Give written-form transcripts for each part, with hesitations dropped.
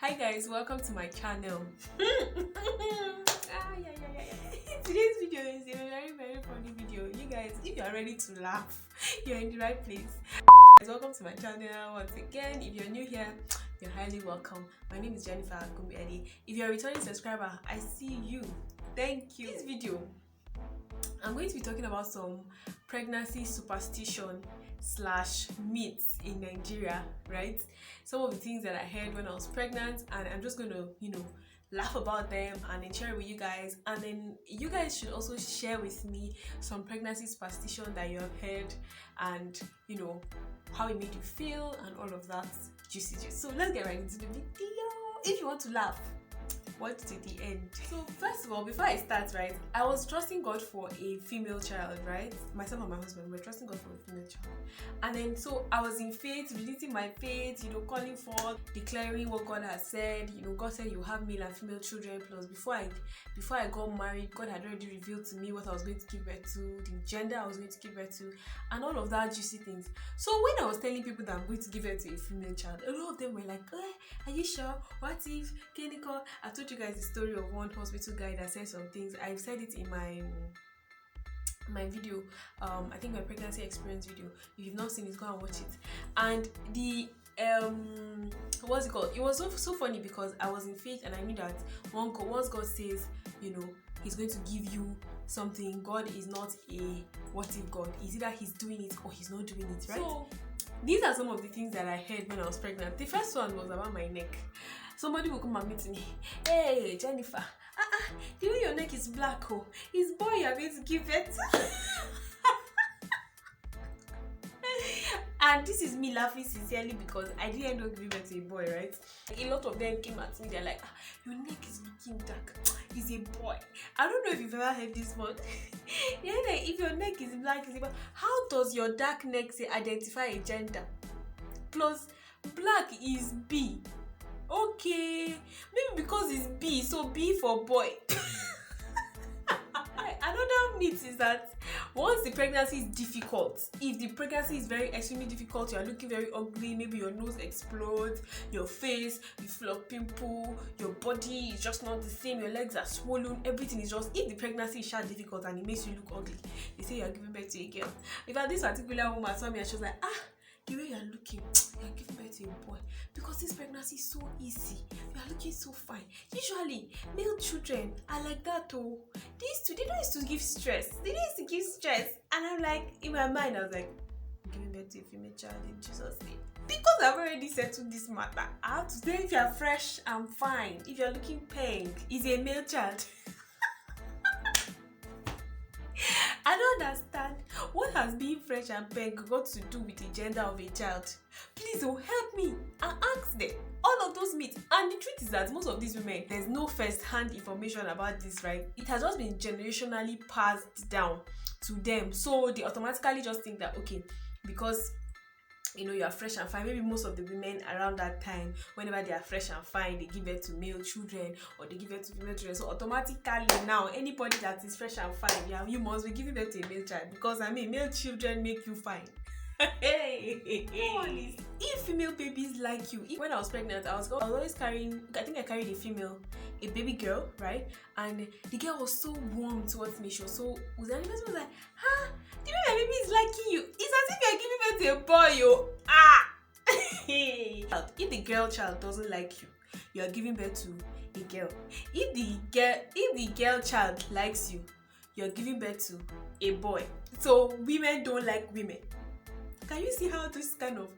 Hi guys, welcome to my channel. Today's video is a very funny video. You guys, if you are ready to laugh, you're in the right place. Guys, welcome to my channel once again. If you're new here, you're highly welcome. My name is Jennifer. If you're a returning subscriber, I see you. Thank you. This video, I'm going to be talking about some pregnancy superstition / myths in Nigeria, right? Some of the things that I heard when I was pregnant, and I'm just going to, laugh about them and then share it with you guys. And then you guys should also share with me some pregnancy superstition that you have heard and, how it made you feel and all of that juicy. So let's get right into the video. If you want to laugh, watch to the end. So first of all, before I start, right, I was trusting God for a female child, right? Myself and my husband were trusting God for a female child. And then so I was in faith, releasing my faith, calling forth, declaring what God has said. God said you have male and female children. Plus before I got married, God had already revealed to me what I was going to give birth to, the gender I was going to give birth to, and all of that juicy things. So when I was telling people that I'm going to give birth to a female child, a lot of them were like, are you sure? What if? Clinical? I told you guys the story of one hospital guy that said some things. I've said it in my video, I think my pregnancy experience video. If you've not seen it, go and watch it. And the what's it called? It was so funny because I was in faith and I knew that once God says, He's going to give you something, God is not a what if God. It's either He's doing it or He's not doing it, right? So these are some of the things that I heard when I was pregnant. The first one was about my neck. Somebody will come and meet me. Hey, Jennifer, the way your neck is black, it's boy you're going to give birth to. And this is me laughing sincerely because I didn't end up giving birth to a boy, right? A lot of them came at me, they're like, your neck is looking dark. He's a boy. I don't know if you've ever heard this one. If your neck is black, it's a boy. How does your dark neck identify a gender? Plus, black is B. Okay, maybe because it's B, so B for boy. Another myth is that once the pregnancy is difficult, if the pregnancy is extremely difficult, you are looking very ugly, maybe your nose explodes, your face, you feel a pimple, your body is just not the same, your legs are swollen, everything is just, if the pregnancy is difficult and it makes you look ugly, they say you are giving birth to a girl. In fact, this particular woman saw me and she was like, the way you are looking, you are giving birth to a boy because this pregnancy is so easy. You are looking so fine. Usually, male children are like that. They don't used to give stress. They don't used to give stress. And I'm like, in my mind, I was like, I'm giving birth to a female child in Jesus' name. Because I've already settled this matter, I have to say if you are fresh and fine, if you are looking pink, it's a male child. I don't understand what has being fresh and pink got to do with the gender of a child. Please help me and ask them all of those myths. And the truth is that most of these women, there's no first-hand information about this, right? It has just been generationally passed down to them, so they automatically just think that okay, because you are fresh and fine. Maybe most of the women around that time, whenever they are fresh and fine, they give birth to male children or they give birth to female children. So automatically now, anybody that is fresh and fine, you must be giving birth to a male child because male children make you fine. If female babies like you, when I was pregnant, I was always carrying, I think I carried a baby girl, right? And the girl was so warm towards me. She was so, was like, the way my baby is liking you, it's as if you're giving birth to a boy, If the girl child doesn't like you, you are giving birth to a girl. If the girl child likes you, you're giving birth to a boy. So women don't like women. Can you see how this kind of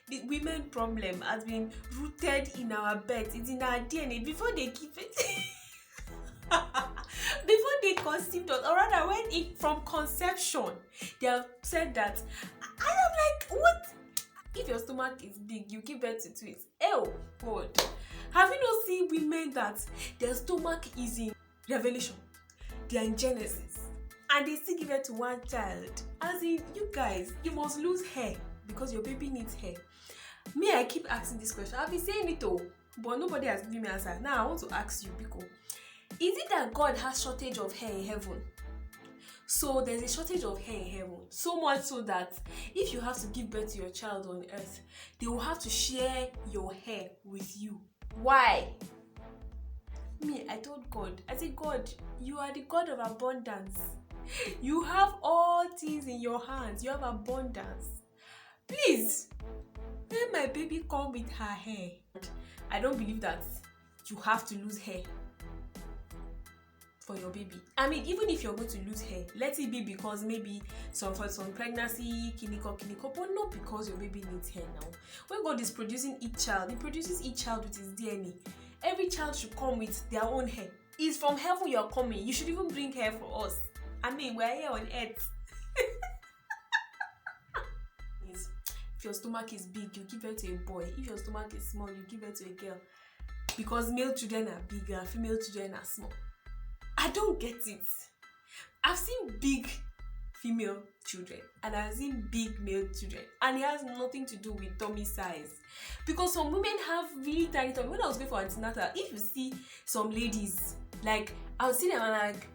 the women problem has been rooted in our birth? It's in our DNA before they give it. Before they conceived us, or rather from conception, they have said that. I am like, what? If your stomach is big, you give birth to twins. Oh God. Have you not seen women that their stomach is in Revelation, they are in Genesis, and they still give birth to one child? As in, you guys, you must lose hair because your baby needs hair. Me, I keep asking this question. I've been saying it but nobody has given me an answer. Now I want to ask you, Biko. Is it that God has shortage of hair in heaven? So there's a shortage of hair in heaven. So much so that if you have to give birth to your child on earth, they will have to share your hair with you. Why? Me, I told God, I said, God, you are the God of abundance. You have all things in your hands. You have abundance. Please, let my baby come with her hair. I don't believe that you have to lose hair for your baby. I mean, even if you're going to lose hair, let it be because maybe for some pregnancy, kiniko, but not because your baby needs hair now. When God is producing each child, He produces each child with his DNA. Every child should come with their own hair. It's from heaven you're coming. You should even bring hair for us. I mean, we're here on earth. If your stomach is big, you give birth to a boy. If your stomach is small, you give birth to a girl. Because male children are big and female children are small. I don't get it. I've seen big female children and I've seen big male children, and it has nothing to do with tummy size. Because some women have really tiny tummy. When I was going for antenatal, if you see some ladies, like I'll see them and I'm like,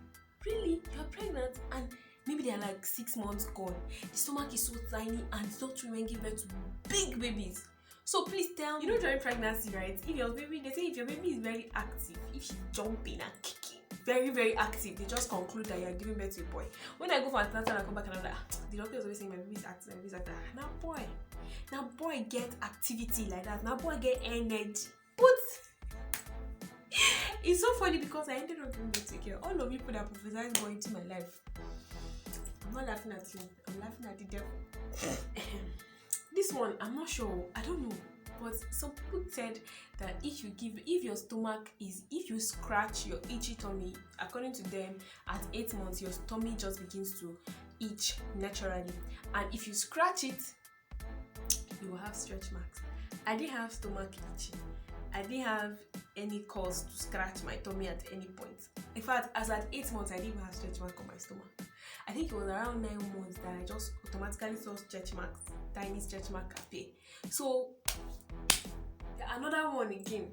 really? You're pregnant? And maybe they're like 6 months gone. The stomach is so tiny and those women give birth to big babies. So please tell me, during pregnancy, right? If your baby, they say if your baby is very active, if she's jumping and kicking, very, very active, they just conclude that you're giving birth to a boy. When I go for antenatal and I come back and I'm like, the doctor is always saying my baby is active, my baby is active. Now boy get activity like that. Now boy get energy. But it's so funny because I ended up giving birth to a girl. All of you put that prophesied boy into my life. I'm not laughing at you. I'm laughing at the devil. This one, I'm not sure. I don't know. But some people said that if you scratch your itchy tummy, according to them, at 8 months, your tummy just begins to itch naturally. And if you scratch it, you will have stretch marks. I didn't have stomach itching. I didn't have any cause to scratch my tummy at any point. In fact, as at 8 months, I didn't even have stretch marks on my stomach. I think it was around 9 months that I just automatically saw stretch marks, tiny stretch mark appear. So another one again.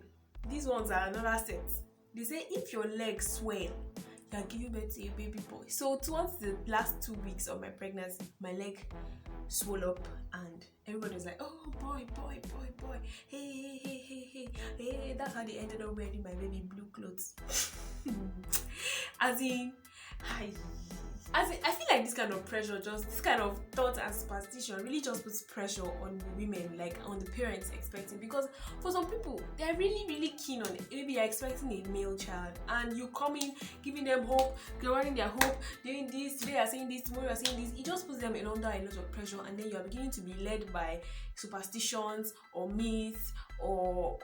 These ones are another set. They say if your legs swell, you are giving birth to a baby boy. So towards the last 2 weeks of my pregnancy, my leg swelled up and everybody was like, oh boy. Hey. That's how they ended up wearing my baby blue clothes. I feel like this kind of pressure, just this kind of thought and superstition really just puts pressure on women, like on the parents expecting. Because for some people, they're really, really keen on it. Maybe you're expecting a male child and you come in giving them hope, growing their hope, doing this, today you're saying this, tomorrow you're saying this. It just puts them under a lot of pressure, and then you're beginning to be led by superstitions or myths or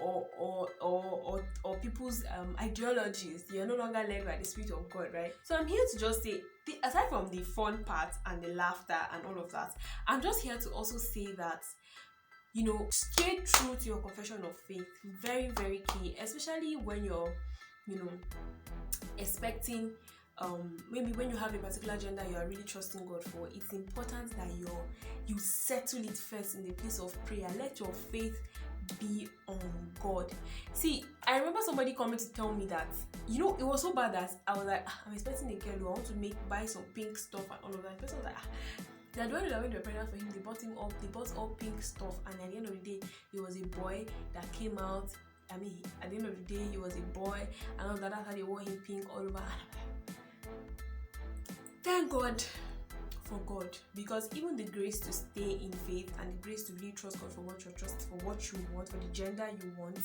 people's ideologies. You're no longer led by the Spirit of God, right? So I'm here to just say, aside from the fun part and the laughter and all of that, I'm just here to also say that, stay true to your confession of faith. Very, very key, especially when you're, expecting, maybe when you have a particular gender you are really trusting God for. It's important that you settle it first in the place of prayer. Let your faith be on God. See, I remember somebody coming to tell me that, it was so bad that I was like, I'm expecting a girl, I want to buy some pink stuff and all of that. The person was like, they're doing that when they were pregnant for him, they bought all pink stuff, and at the end of the day, it was a boy that came out. I mean, at the end of the day, he was a boy, and all that. That's how they wore him pink all over. Thank God for God, because even the grace to stay in faith and the grace to really trust God for what you're trusting, for what you want, for the gender you want,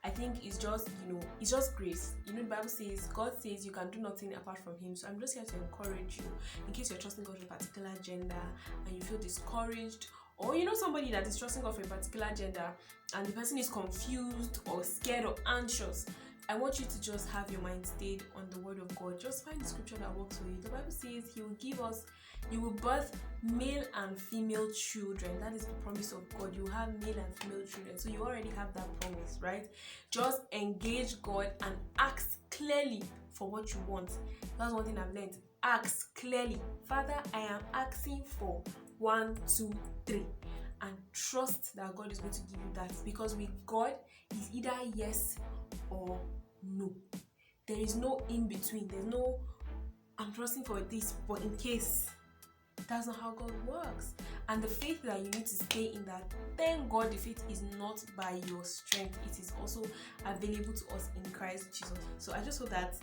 I think is just, it's just grace. The Bible says, God says you can do nothing apart from Him. So I'm just here to encourage you, in case you're trusting God for a particular gender and you feel discouraged, or somebody that is trusting God for a particular gender and the person is confused or scared or anxious. I want you to just have your mind stayed on the word of God. Just find the scripture that works for you. The Bible says you will birth male and female children. That is the promise of God. You have male and female children. So you already have that promise, right? Just engage God and ask clearly for what you want. That's one thing I've learned. Ask clearly. Father, I am asking for 1, 2, 3. And trust that God is going to give you that. Because with God, it's either yes or no. There is no in between. There's no, I'm trusting for this, but in case. That's not how God works. and the faith that you need to stay in that. Thank God the faith is not by your strength, it is also available to us in Christ Jesus. So I just hope that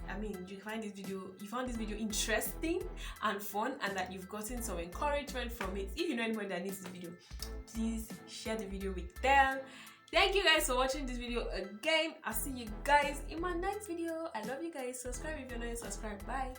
you found this video interesting and fun, and that you've gotten some encouragement from it. If you know anybody that needs this video, please share the video with them. Thank you guys for watching this video again. I'll see you guys in my next video. I love you guys. Subscribe if you're not yet subscribed. Bye.